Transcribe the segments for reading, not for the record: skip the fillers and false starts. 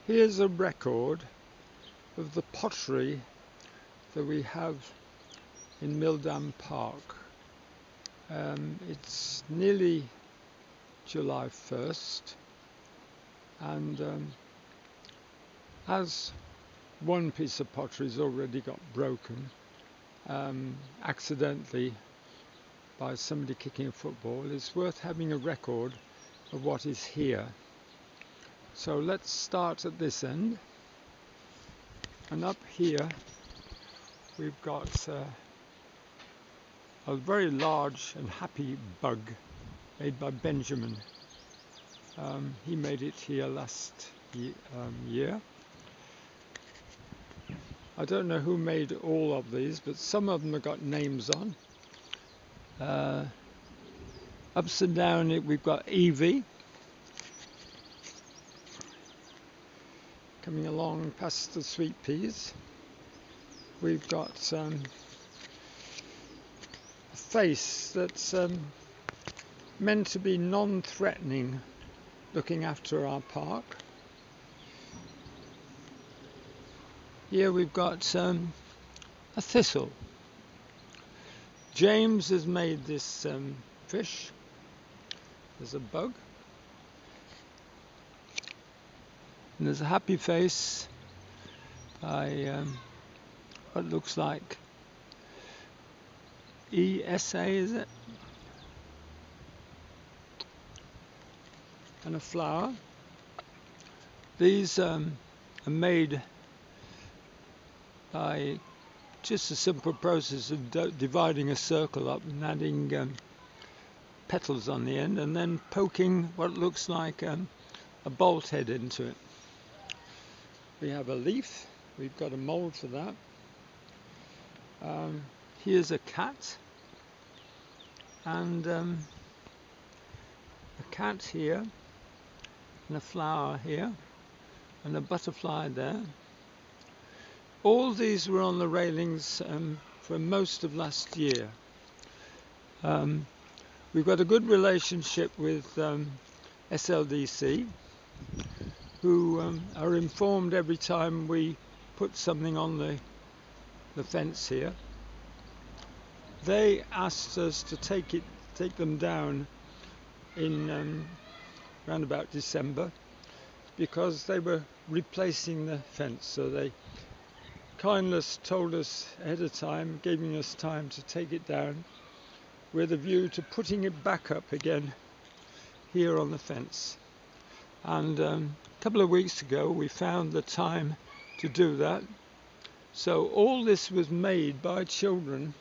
Here's a record of the pottery that we have in Mildam Park. It's nearly July 1st, and as one piece of pottery's already got broken accidentally by somebody kicking a football, it's worth having a record of what is here. So let's start at this end, and up here we've got a very large and happy bug made by Benjamin. He made it here last year. I don't know who made all of these, but some of them have got names on. Upside down we've got Evie coming along past the sweet peas. We've got a face that's meant to be non-threatening, looking after our park. Here we've got a thistle. James has made this fish. There's a bug. And there's a happy face by what looks like ESA, is it? And a flower. These are made by just a simple process of dividing a circle up and adding petals on the end, and then poking what looks like a bolt head into it. We have a leaf. We've got a mould for that. Here's a cat, and a cat here, and a flower here, and a butterfly there. All these were on the railings for most of last year. We've got a good relationship with SLDC, who are informed every time we put something on the fence here. They asked us to take them down in around about December, because they were replacing the fence, so they kindly told us ahead of time, giving us time to take it down with a view to putting it back up again here on the fence. And a couple of weeks ago we found the time to do that. So all this was made by children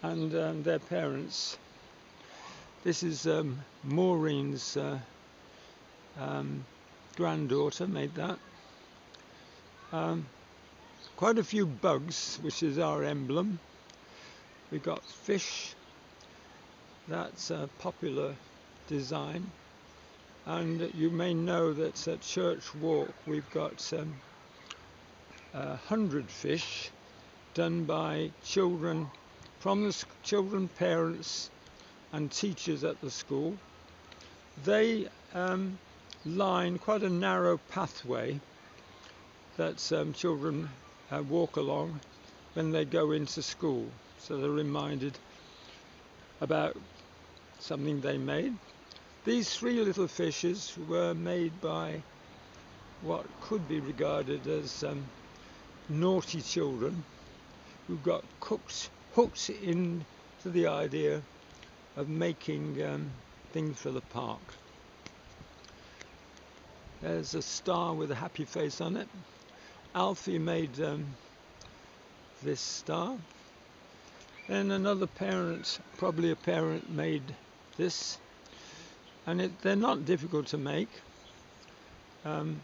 and their parents. This is Maureen's granddaughter made that. Quite a few bugs, which is our emblem. We've got fish. That's a popular design. And you may know that at Church Walk we've got 100 fish done by children, from the children, parents and teachers at the school. They line quite a narrow pathway that children walk along when they go into school, so they're reminded about something they made. These three little fishes were made by what could be regarded as naughty children who got hooked into the idea of making things for the park. There's a star with a happy face on it. Alfie made this star. Then another parent, probably a parent, made this. And they're not difficult to make. And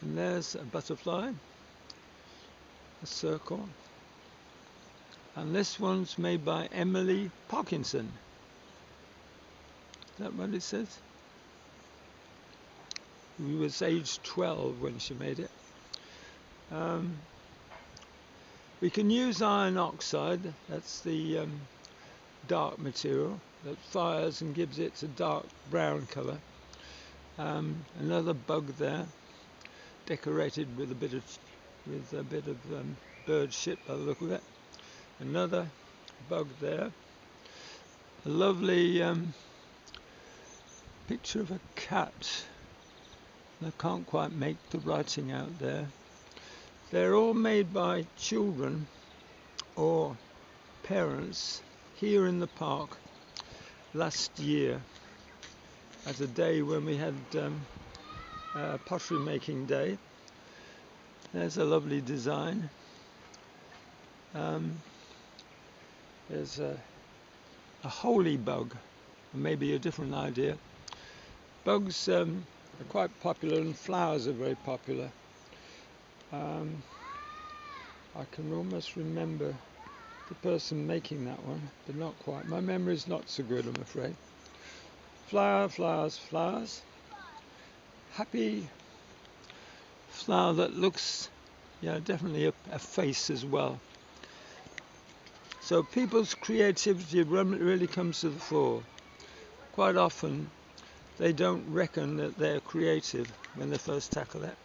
there's a butterfly, a circle. And this one's made by Emily Parkinson. Is that what it says? Who was age 12 when she made it. We can use iron oxide, that's the dark material that fires and gives it a dark brown colour. Another bug there, decorated with a bit of bird shit by the look of it. Another bug there. A lovely picture of a cat. I can't quite make the writing out there. They're all made by children or parents here in the park last year at a day when we had pottery making day. There's a lovely design. There's a holy bug, maybe a different idea. Bugs are quite popular, and flowers are very popular. I can almost remember the person making that one, but not quite. My memory's not so good, I'm afraid. Flower, flowers, flowers. Happy flower that looks, yeah, definitely a face as well. So people's creativity really comes to the fore. Quite often they don't reckon that they're creative when they first tackle it.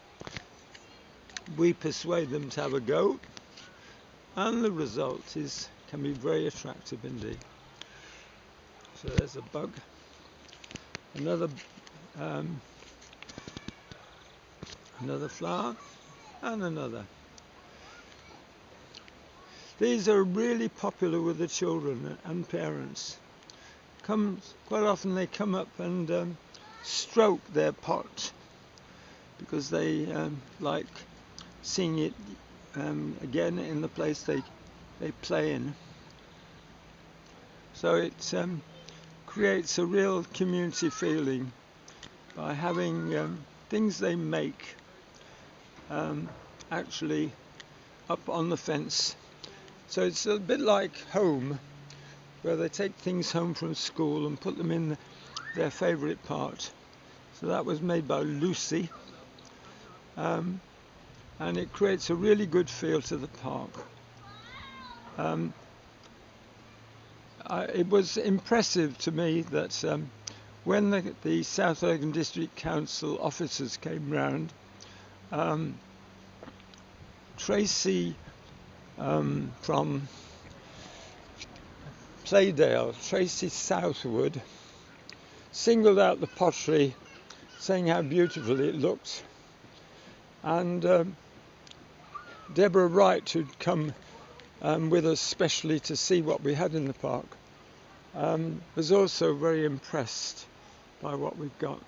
We persuade them to have a go, and the result can be very attractive indeed. So there's a bug. Another flower, and another. These are really popular with the children and parents. Quite often they come up and stroke their pot because they like seeing it again in the place they play in. So it creates a real community feeling by having things they make actually up on the fence. So it's a bit like home, where they take things home from school and put them in their favourite part. So that was made by Lucy, and it creates a really good feel to the park. It was impressive to me that when the South Lakeland District Council officers came round, Tracy from Playdale, Tracy Southwood, singled out the pottery, saying how beautiful it looked. And Deborah Wright, who'd come with us specially to see what we had in the park, was also very impressed by what we've got.